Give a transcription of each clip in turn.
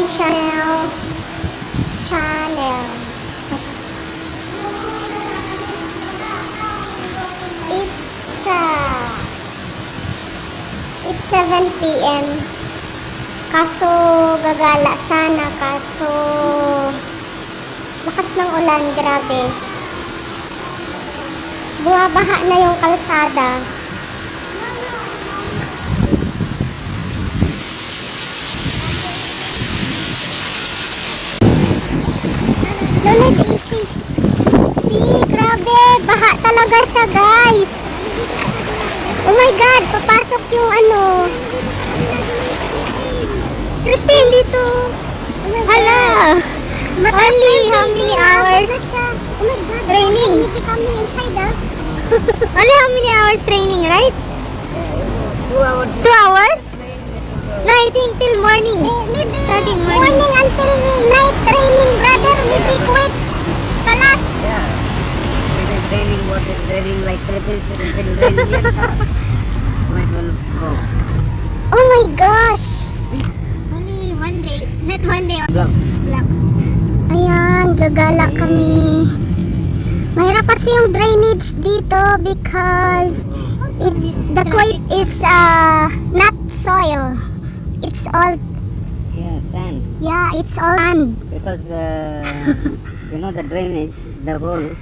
channel. It's 7 p.m. Kaso gagala sana, kaso lakas ng ulan, grabe. Bumabaha na yung kalsada. Lunod easy. See, grabe, baha talaga siya, guys. Oh my God, papasok yung ano. Christine, dito. Hala. Only how many hours? Oh my God, training. Coming inside, ah. Only how many hours training, right? 2 hours. 2 hours? No, I think till morning. Starting morning until night training, brother. Maybe Kuwait. Kalas. Yeah. It is raining, what is raining like Philippines, it is raining here. Might well go. Oh my gosh. Only one day. Not one day. Vlog. Vlog. Ayan, gagala kami. Mahirap kasi yung drainage dito because the Kuwait is not soil. It's all, Yeah, sand. yeah, it's all sand. Because you know the drainage, the hole,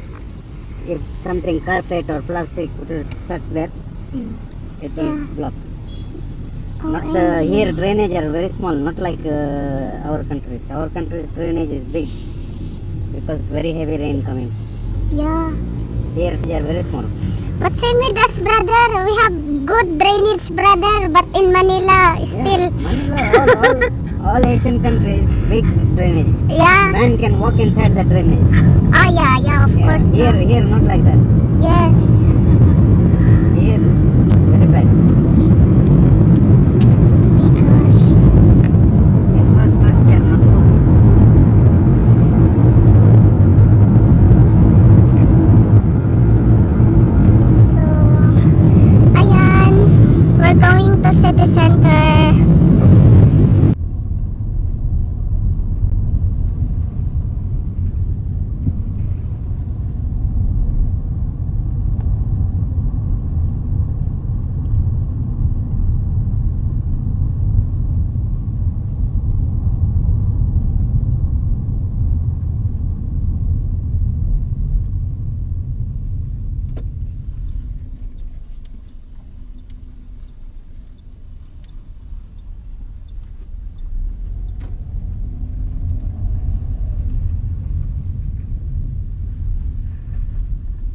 if something carpet or plastic will stuck there, it will block. Not OMG. here drainage are very small, not like our countries. Our country's drainage is big because very heavy rain coming. Yeah. Here they are very small. But same with us, brother. We have good drainage, brother. But in Manila, still, Manila, all Asian countries, big drainage. yeah. Man can walk inside the drainage. Ah, yeah, of Yeah, course. here not like that. Yes. Here, very bad. Gosh. Infrastructure not good. So, ayan. We're going to City Center.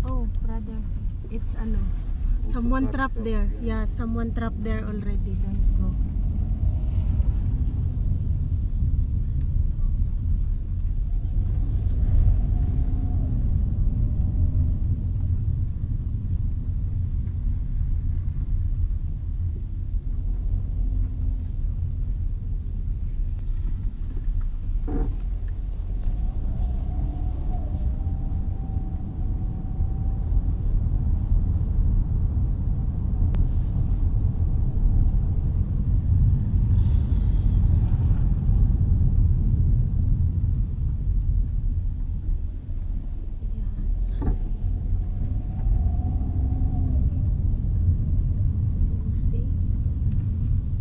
Oh, brother, it's ano. Someone trapped there. Yeah, someone trapped there already. Don't go. See?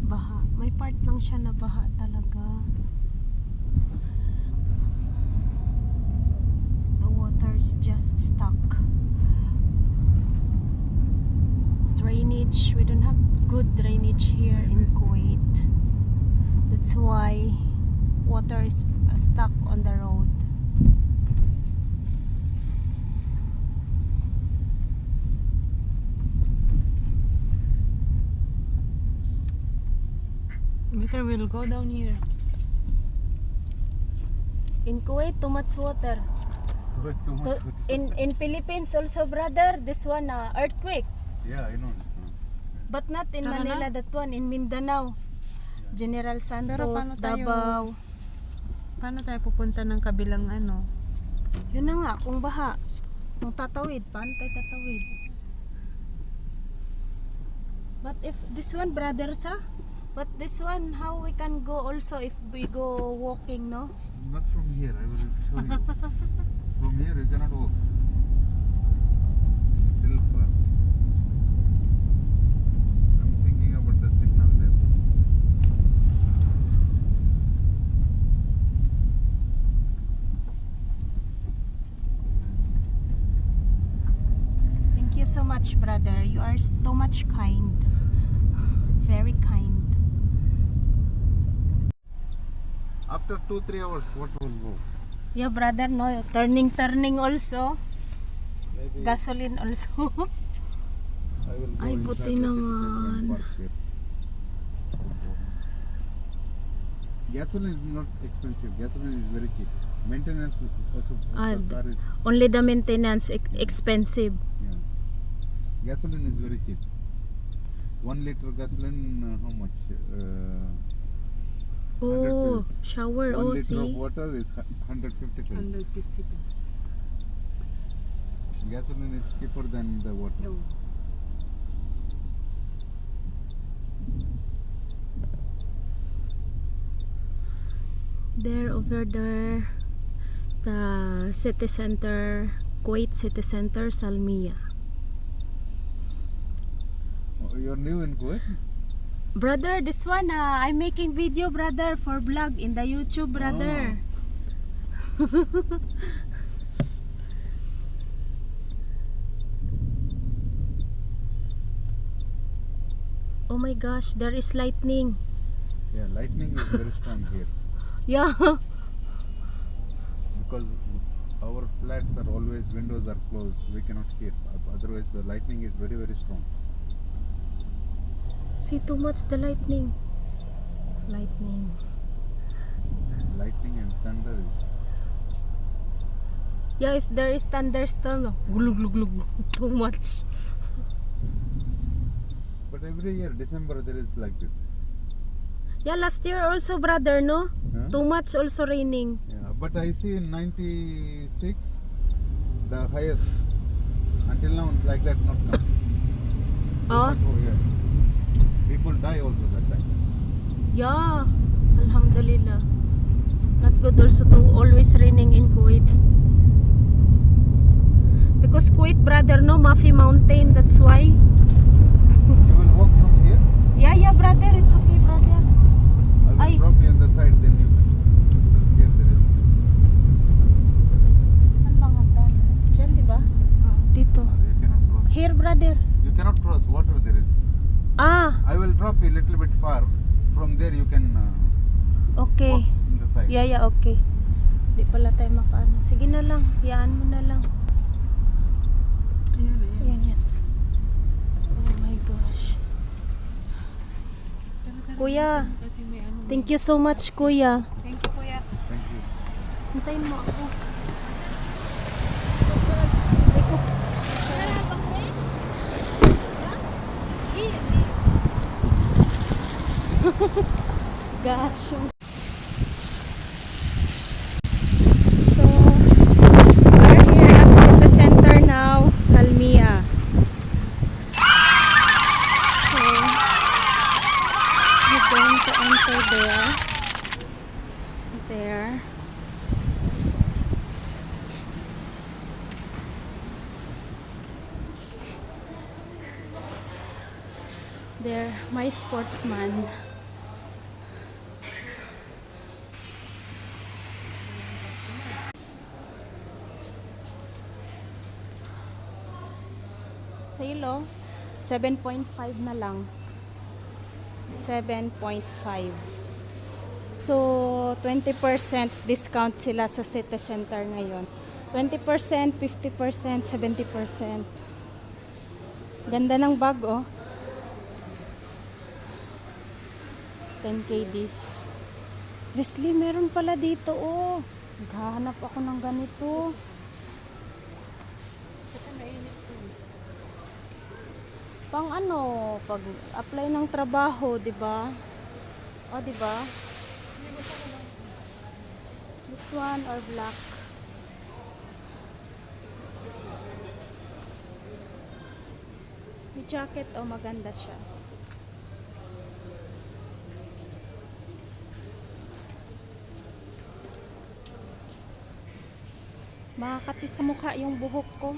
Baha. May part lang siya na baha talaga. The water's just stuck. Drainage. We don't have good drainage here in Kuwait. That's why water is stuck on the road. Better we'll go down here. In Kuwait, too much water. In Philippines also, brother, this one earthquake. Yeah, I know this one. But not in Tara Manila, na. that one in Mindanao. General Pero Santos, paano tayo- Davao. Paano tayo pupunta ng kabilang ano? Yun na nga, kung baha. Kung tatawid, paano tayo tatawid? But if this one, brother, sa But this one, how we can go also if we go walking, no? Not from here, I will show you. From here you cannot walk. Still far. I'm thinking about the signal there. Thank you so much, brother. You are so much kind. Very kind. After 2-3 hours, what will go? Yeah, brother, no. Turning also. Maybe Gasoline also. I will go Ay, inside buti the city center naman. and park here. Gasoline is not expensive. Gasoline is very cheap. Maintenance also of the car is Only the maintenance expensive. yeah. Gasoline is very cheap. 1 liter gasoline, how much? 100 Oh, fills. shower. 1 Oh, liter of see. water is 150 fills. 150 bucks. Gasoline is cheaper than the water. No. There, over there, the city center, Kuwait City Center Salmiya. Oh, you're new in Kuwait? Brother, this one, I'm making video, brother, for vlog in the YouTube, brother. Oh my gosh, there is lightning. Yeah, lightning is very strong here Yeah. because our flats are always windows are closed. We cannot hear. Otherwise, the lightning is very strong. See, too much the lightning. Lightning. Lightning and thunder is. Yeah, if there is thunderstorm, no? Glug, glug, glug, glug. Too much. But every year, December, there is like this. Yeah, last year also, brother, no? Huh? Too much also raining. Yeah, but I see in 96 the highest. Until now, like that, not now. Oh, Yeah. People die also that time. yeah. Alhamdulillah. Not good also to always raining in Kuwait. Because Kuwait, brother, no? Mafi Mountain, that's why. You will walk from here. Yeah, brother, it's okay, brother. I will Ay. drop you on the side, then you can. Because here there is. Saan bang hagdan? Diyan, di ba? Dito. You cannot cross. Here, brother. You cannot cross. Water there is. Ah, I will drop you a little bit far. From there you can okay. walk in the side. Yeah, okay. Di pala tayo makaano. Sige na lang. Hiyaan mo na lang. Ayan, ayan. Ayan. Oh my gosh. Kuya, Kasi may ano. thank you so much, kuya. Thank you, kuya. Thank you. Hintayin mo ako. Gosh. So, we're here at City Center now, Salmiya. So, we're going to enter there. There. There, my sportsman. Sale, 7.5 na lang. 7.5. So, 20% discount sila sa City Center ngayon. 20%, 50%, 70%. Ganda ng bag, oh. 10KD. Leslie, meron pala dito, oh. Naghahanap ako ng ganito. Pang ano, pag apply ng trabaho, 'di ba? O, 'di ba? This one or black. May jacket, oh, maganda siya. Makakati sa mukha yung buhok ko.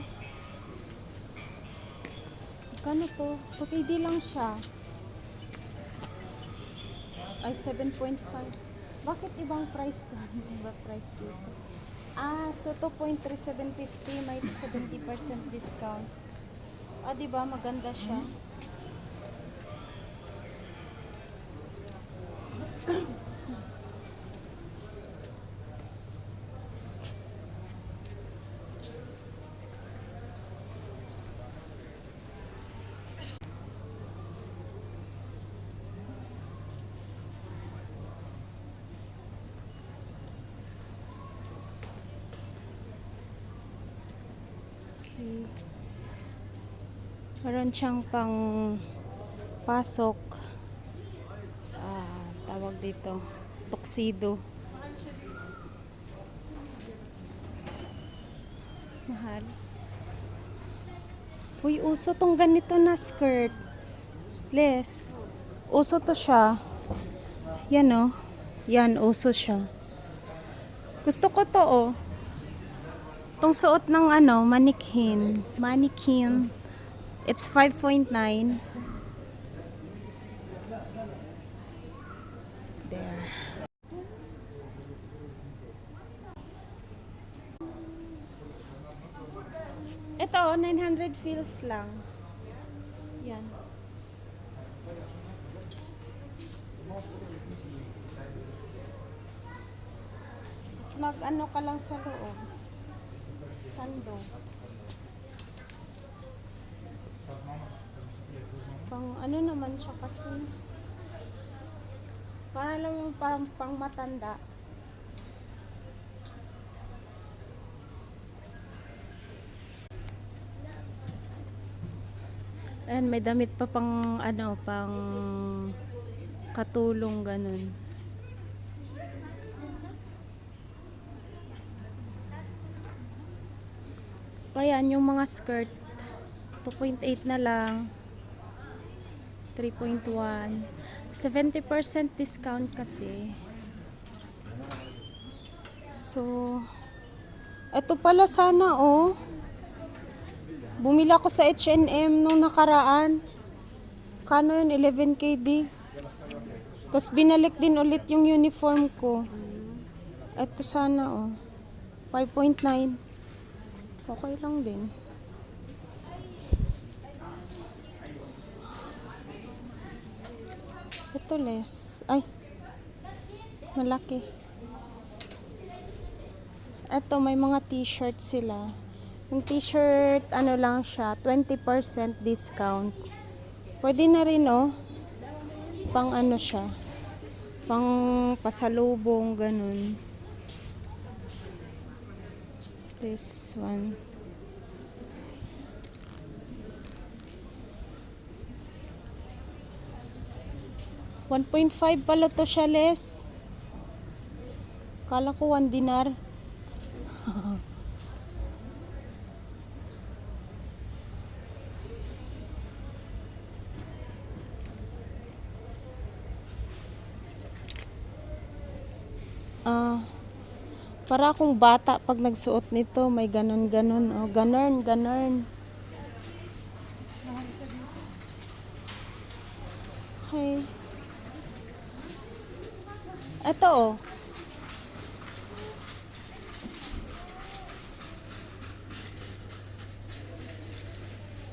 Kano to? 2KD lang siya. Ay, 7.5. Bakit ibang price to? Ibang price dito. So 2.3750 may 70% discount. Diba? Maganda siya. Okay. Meron siyang pang pasok. Tawag dito. Tuxedo. Mahal. Uy, uso tong ganito na skirt. Les. Uso to siya. Yan oh. Yan, uso siya. Gusto ko to oh. Tong suot ng mannequin. Mannequin. It's 5.9. There. Ito, 900 feels lang. Yan. Mag-ano ka lang sa loob. Sando. Pang ano naman siya kasi. Para lang yung pang matanda. And may damit pa pang pang katulong ganun. Ayan yung mga skirt 2.8 na lang 3.1 70% discount kasi. So ito pala sana oh. Bumili ako sa H&M nung nakaraan. Kano yun? 11KD. Tapos binalik din ulit yung uniform ko. Ito sana oh. 5.9. Okay lang din. Ito less. Ay. Malaki. Ito may mga t-shirt sila. Yung t-shirt, lang siya, 20% discount. Pwede na rin, oh. Pang siya. Pang pasalubong, ganun. This one. $1.5 pala to siya, Les. Kala ko 1 dinar. Para akong bata pag nagsuot nito, may ganon-ganon. Oh, ganon. Okay. Ito oh.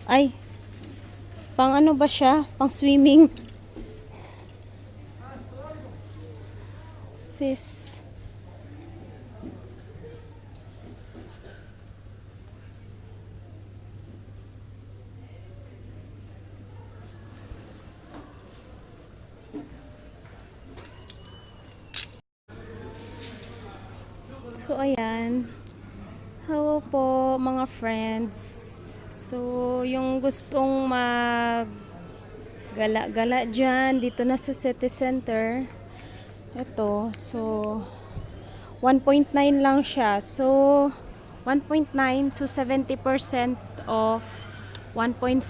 Ay. Pang ano ba siya? Pang swimming. This. So, ayan. Hello po, mga friends. So, yung gustong gala dyan, dito na sa City Center. Ito, so, 1.9 lang siya. So, 1.9, so 70% off. 1.5,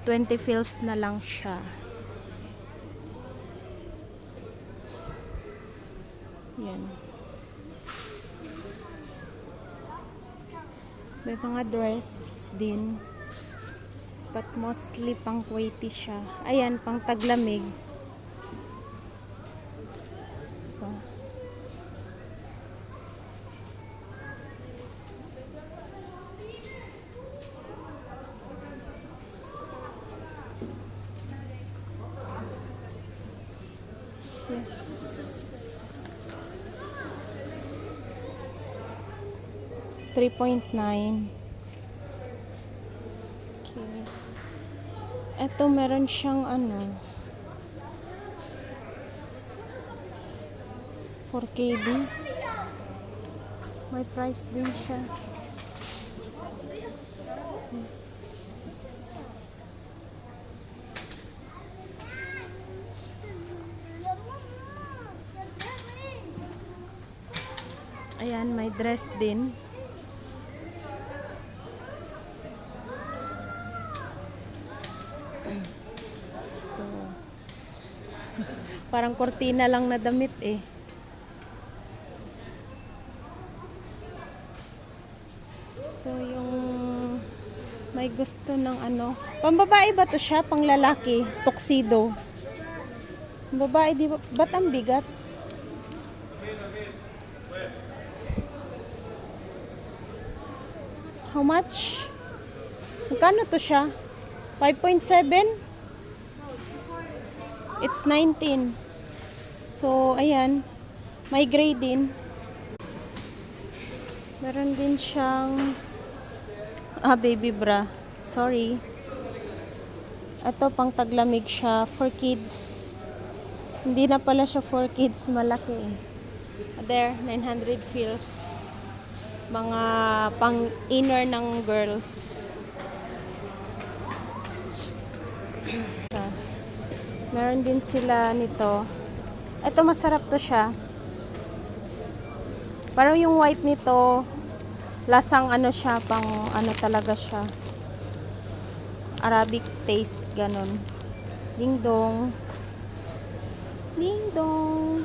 20 feels na lang siya. Yan. May mga dress din. But mostly pang Kuwaiti siya. Ayan, pang taglamig. Ito. Yes. 3.9. Okay. Ito meron siyang ano 4KD. May price din siya. Yes. Ayan, may dress din. So, parang kortina lang na damit eh. So, yung may gusto ng ano. Pambabae ba to siya? Pang lalaki? Tuxedo. Babae, di ba? Ba't ang bigat? How much? Magkano to siya? 5.7? It's 19. So, ayan. May gray din. Meron din siyang baby bra. Sorry. Ito, pang taglamig siya. For kids. Hindi na pala siya for kids. Malaki. There, 900 feels. Mga pang inner ng girls. Meron din sila nito. Ito masarap to siya. Parang yung white nito, lasang ano siya, pang ano talaga siya. Arabic taste, ganun. Ding dong. Ding dong.